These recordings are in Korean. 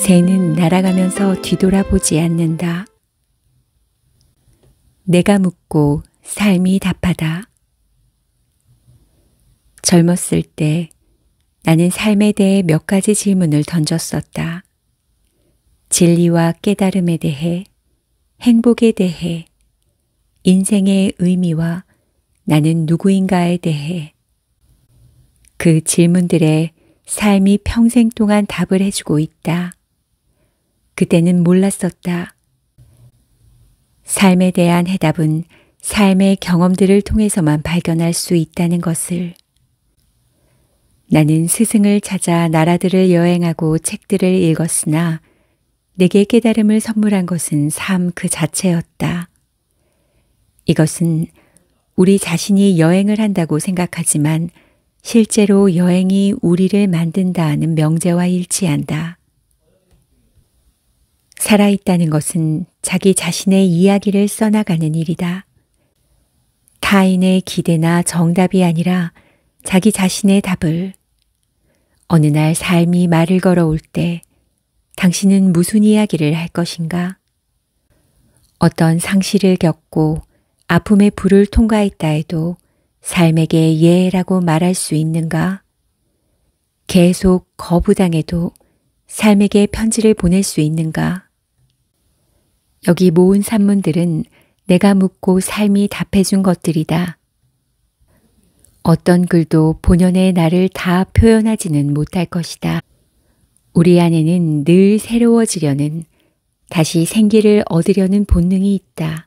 새는 날아가면서 뒤돌아보지 않는다. 내가 묻고 삶이 답하다. 젊었을 때 나는 삶에 대해 몇 가지 질문을 던졌었다. 진리와 깨달음에 대해, 행복에 대해, 인생의 의미와 나는 누구인가에 대해. 그 질문들에 삶이 평생 동안 답을 해주고 있다. 그때는 몰랐었다. 삶에 대한 해답은 삶의 경험들을 통해서만 발견할 수 있다는 것을. 나는 스승을 찾아 나라들을 여행하고 책들을 읽었으나 내게 깨달음을 선물한 것은 삶 그 자체였다. 이것은 우리 자신이 여행을 한다고 생각하지만 실제로 여행이 우리를 만든다 하는 명제와 일치한다. 살아있다는 것은 자기 자신의 이야기를 써나가는 일이다. 타인의 기대나 정답이 아니라 자기 자신의 답을. 어느 날 삶이 말을 걸어올 때 당신은 무슨 이야기를 할 것인가? 어떤 상실을 겪고 아픔의 불을 통과했다 해도 삶에게 예라고 말할 수 있는가? 계속 거부당해도 삶에게 편지를 보낼 수 있는가? 여기 모은 산문들은 내가 묻고 삶이 답해준 것들이다. 어떤 글도 본연의 나를 다 표현하지는 못할 것이다. 우리 안에는 늘 새로워지려는, 다시 생기를 얻으려는 본능이 있다.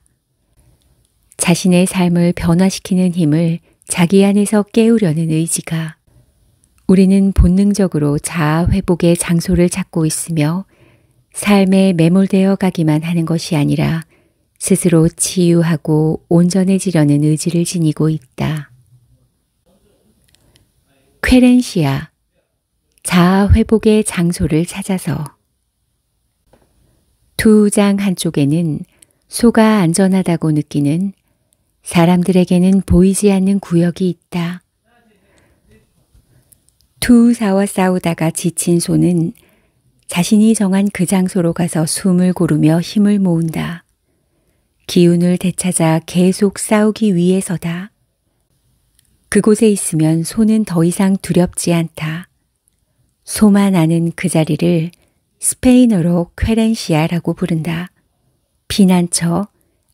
자신의 삶을 변화시키는 힘을 자기 안에서 깨우려는 의지가. 우리는 본능적으로 자아 회복의 장소를 찾고 있으며 삶에 매몰되어 가기만 하는 것이 아니라 스스로 치유하고 온전해지려는 의지를 지니고 있다. 쾌렌시아, 자아 회복의 장소를 찾아서. 투장 한쪽에는 소가 안전하다고 느끼는, 사람들에게는 보이지 않는 구역이 있다. 투사와 싸우다가 지친 소는 자신이 정한 그 장소로 가서 숨을 고르며 힘을 모은다. 기운을 되찾아 계속 싸우기 위해서다. 그곳에 있으면 소는 더 이상 두렵지 않다. 소만 아는 그 자리를 스페인어로 쾌렌시아라고 부른다. 피난처,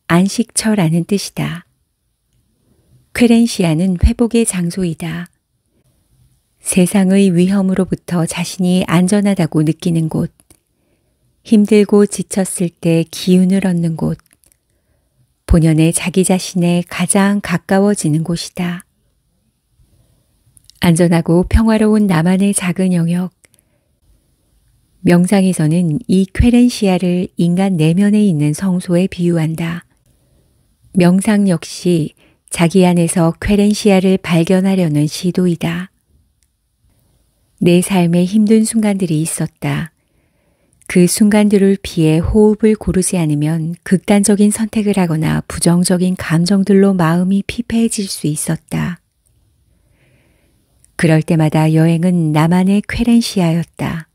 안식처라는 뜻이다. 쾌렌시아는 회복의 장소이다. 세상의 위험으로부터 자신이 안전하다고 느끼는 곳, 힘들고 지쳤을 때 기운을 얻는 곳, 본연의 자기 자신에 가장 가까워지는 곳이다. 안전하고 평화로운 나만의 작은 영역. 명상에서는 이 쾌렌시아를 인간 내면에 있는 성소에 비유한다. 명상 역시 자기 안에서 쾌렌시아를 발견하려는 시도이다. 내 삶에 힘든 순간들이 있었다. 그 순간들을 피해 호흡을 고르지 않으면 극단적인 선택을 하거나 부정적인 감정들로 마음이 피폐해질 수 있었다. 그럴 때마다 여행은 나만의 쾌렌시아였다.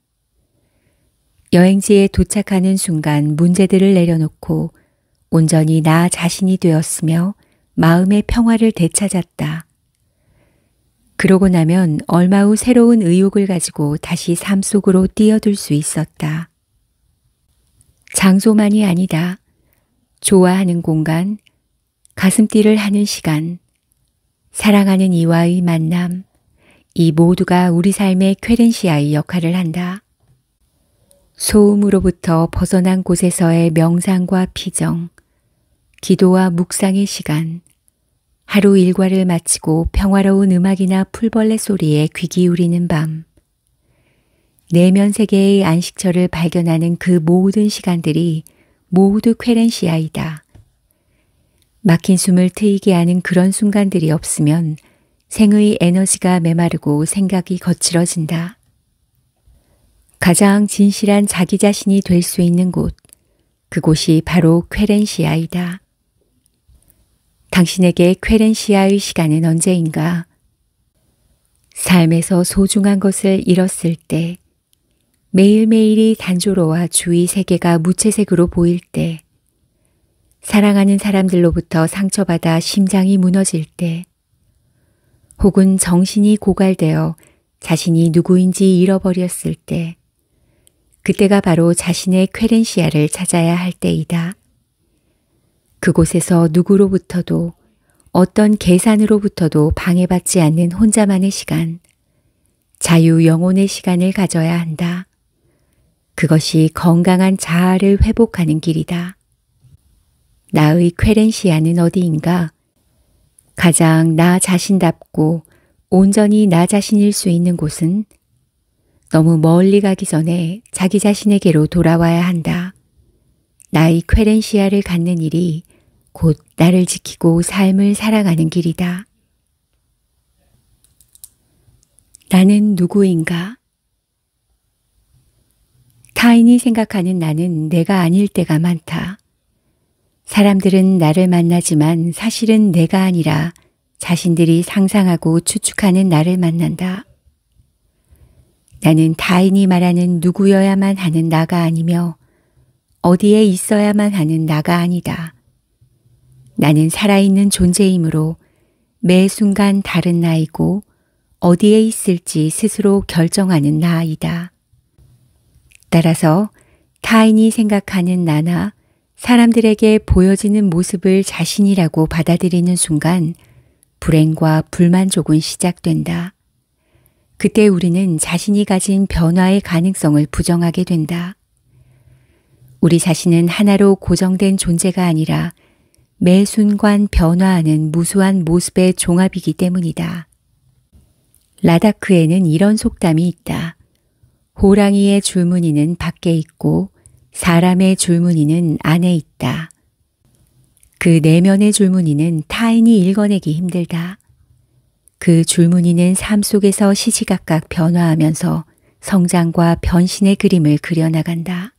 여행지에 도착하는 순간 문제들을 내려놓고 온전히 나 자신이 되었으며 마음의 평화를 되찾았다. 그러고 나면 얼마 후 새로운 의욕을 가지고 다시 삶 속으로 뛰어들 수 있었다. 장소만이 아니다. 좋아하는 공간, 가슴뛰를 하는 시간, 사랑하는 이와의 만남, 이 모두가 우리 삶의 쾌렌시아의 역할을 한다. 소음으로부터 벗어난 곳에서의 명상과 피정, 기도와 묵상의 시간, 하루 일과를 마치고 평화로운 음악이나 풀벌레 소리에 귀 기울이는 밤, 내면 세계의 안식처를 발견하는 그 모든 시간들이 모두 쾌렌시아이다. 막힌 숨을 트이게 하는 그런 순간들이 없으면 생의 에너지가 메마르고 생각이 거칠어진다. 가장 진실한 자기 자신이 될 수 있는 곳, 그곳이 바로 쾌렌시아이다. 당신에게 쾌렌시아의 시간은 언제인가? 삶에서 소중한 것을 잃었을 때, 매일매일이 단조로워 주위 세계가 무채색으로 보일 때, 사랑하는 사람들로부터 상처받아 심장이 무너질 때, 혹은 정신이 고갈되어 자신이 누구인지 잃어버렸을 때, 그때가 바로 자신의 쾌렌시아를 찾아야 할 때이다. 그곳에서 누구로부터도 어떤 계산으로부터도 방해받지 않는 혼자만의 시간, 자유 영혼의 시간을 가져야 한다. 그것이 건강한 자아를 회복하는 길이다. 나의 쾌렌시아는 어디인가? 가장 나 자신답고 온전히 나 자신일 수 있는 곳은 너무 멀리 가기 전에 자기 자신에게로 돌아와야 한다. 나의 쾌렌시아를 갖는 일이 곧 나를 지키고 삶을 살아가는 길이다. 나는 누구인가? 타인이 생각하는 나는 내가 아닐 때가 많다. 사람들은 나를 만나지만 사실은 내가 아니라 자신들이 상상하고 추측하는 나를 만난다. 나는 타인이 말하는 누구여야만 하는 나가 아니며 어디에 있어야만 하는 나가 아니다. 나는 살아있는 존재이므로 매 순간 다른 나이고 어디에 있을지 스스로 결정하는 나이다. 따라서 타인이 생각하는 나나 사람들에게 보여지는 모습을 자신이라고 받아들이는 순간 불행과 불만족은 시작된다. 그때 우리는 자신이 가진 변화의 가능성을 부정하게 된다. 우리 자신은 하나로 고정된 존재가 아니라 매 순간 변화하는 무수한 모습의 종합이기 때문이다. 라다크에는 이런 속담이 있다. 호랑이의 줄무늬는 밖에 있고 사람의 줄무늬는 안에 있다. 그 내면의 줄무늬는 타인이 읽어내기 힘들다. 그 줄무늬는 삶 속에서 시시각각 변화하면서 성장과 변신의 그림을 그려나간다.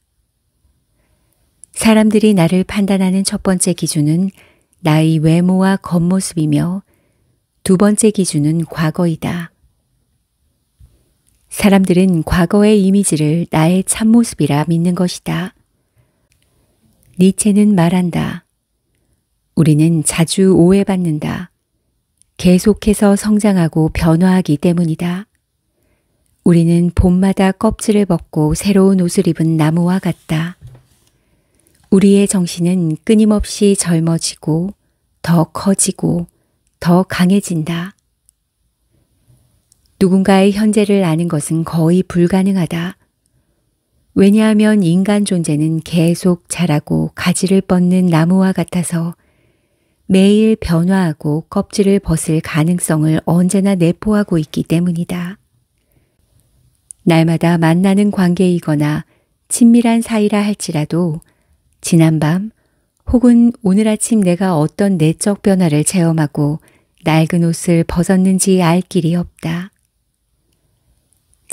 사람들이 나를 판단하는 첫 번째 기준은 나의 외모와 겉모습이며 두 번째 기준은 과거이다. 사람들은 과거의 이미지를 나의 참모습이라 믿는 것이다. 니체는 말한다. 우리는 자주 오해받는다. 계속해서 성장하고 변화하기 때문이다. 우리는 봄마다 껍질을 벗고 새로운 옷을 입은 나무와 같다. 우리의 정신은 끊임없이 젊어지고 더 커지고 더 강해진다. 누군가의 현재를 아는 것은 거의 불가능하다. 왜냐하면 인간 존재는 계속 자라고 가지를 뻗는 나무와 같아서 매일 변화하고 껍질을 벗을 가능성을 언제나 내포하고 있기 때문이다. 날마다 만나는 관계이거나 친밀한 사이라 할지라도 지난밤 혹은 오늘 아침 내가 어떤 내적 변화를 체험하고 낡은 옷을 벗었는지 알 길이 없다.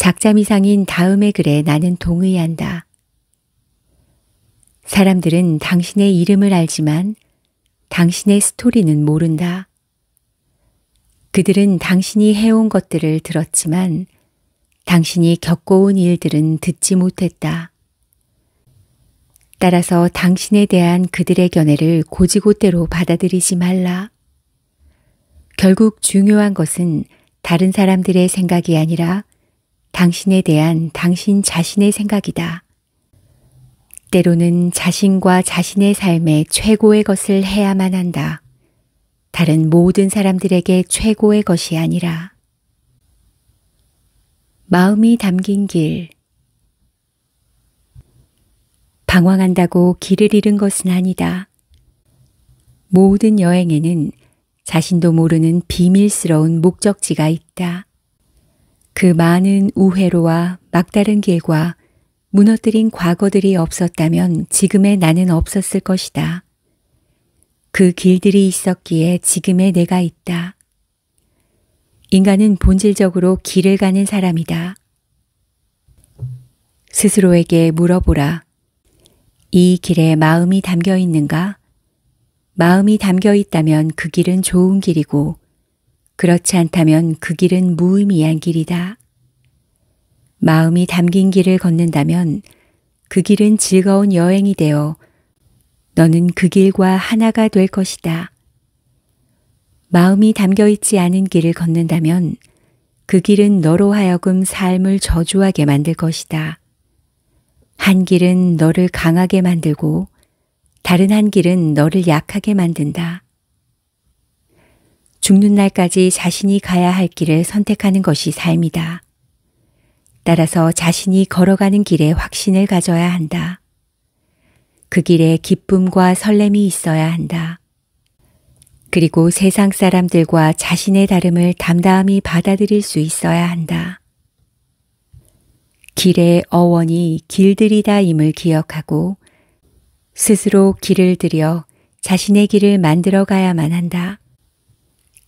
작자미상인 다음의 글에 나는 동의한다. 사람들은 당신의 이름을 알지만 당신의 스토리는 모른다. 그들은 당신이 해온 것들을 들었지만 당신이 겪어온 일들은 듣지 못했다. 따라서 당신에 대한 그들의 견해를 고지고대로 받아들이지 말라. 결국 중요한 것은 다른 사람들의 생각이 아니라 당신에 대한 당신 자신의 생각이다. 때로는 자신과 자신의 삶에 최고의 것을 해야만 한다. 다른 모든 사람들에게 최고의 것이 아니라. 마음이 담긴 길. 방황한다고 길을 잃은 것은 아니다. 모든 여행에는 자신도 모르는 비밀스러운 목적지가 있다. 그 많은 우회로와 막다른 길과 무너뜨린 과거들이 없었다면 지금의 나는 없었을 것이다. 그 길들이 있었기에 지금의 내가 있다. 인간은 본질적으로 길을 가는 사람이다. 스스로에게 물어보라. 이 길에 마음이 담겨 있는가? 마음이 담겨 있다면 그 길은 좋은 길이고 그렇지 않다면 그 길은 무의미한 길이다. 마음이 담긴 길을 걷는다면 그 길은 즐거운 여행이 되어 너는 그 길과 하나가 될 것이다. 마음이 담겨 있지 않은 길을 걷는다면 그 길은 너로 하여금 삶을 저주하게 만들 것이다. 한 길은 너를 강하게 만들고 다른 한 길은 너를 약하게 만든다. 죽는 날까지 자신이 가야 할 길을 선택하는 것이 삶이다. 따라서 자신이 걸어가는 길에 확신을 가져야 한다. 그 길에 기쁨과 설렘이 있어야 한다. 그리고 세상 사람들과 자신의 다름을 담담히 받아들일 수 있어야 한다. 길의 어원이 길들이다임을 기억하고 스스로 길을 들여 자신의 길을 만들어 가야만 한다.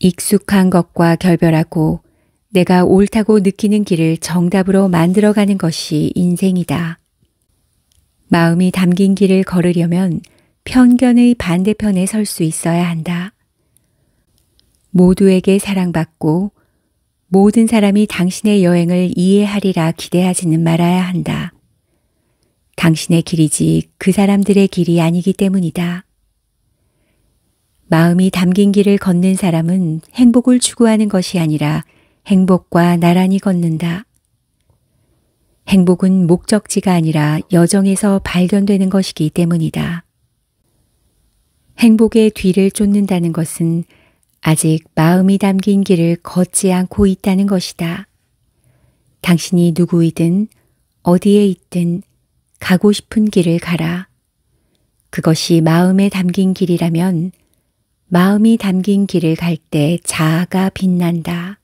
익숙한 것과 결별하고 내가 옳다고 느끼는 길을 정답으로 만들어가는 것이 인생이다. 마음이 담긴 길을 걸으려면 편견의 반대편에 설 수 있어야 한다. 모두에게 사랑받고 모든 사람이 당신의 여행을 이해하리라 기대하지는 말아야 한다. 당신의 길이지 그 사람들의 길이 아니기 때문이다. 마음이 담긴 길을 걷는 사람은 행복을 추구하는 것이 아니라 행복과 나란히 걷는다. 행복은 목적지가 아니라 여정에서 발견되는 것이기 때문이다. 행복의 뒤를 쫓는다는 것은 아직 마음이 담긴 길을 걷지 않고 있다는 것이다. 당신이 누구이든 어디에 있든 가고 싶은 길을 가라. 그것이 마음에 담긴 길이라면 마음이 담긴 길을 갈 때 자아가 빛난다.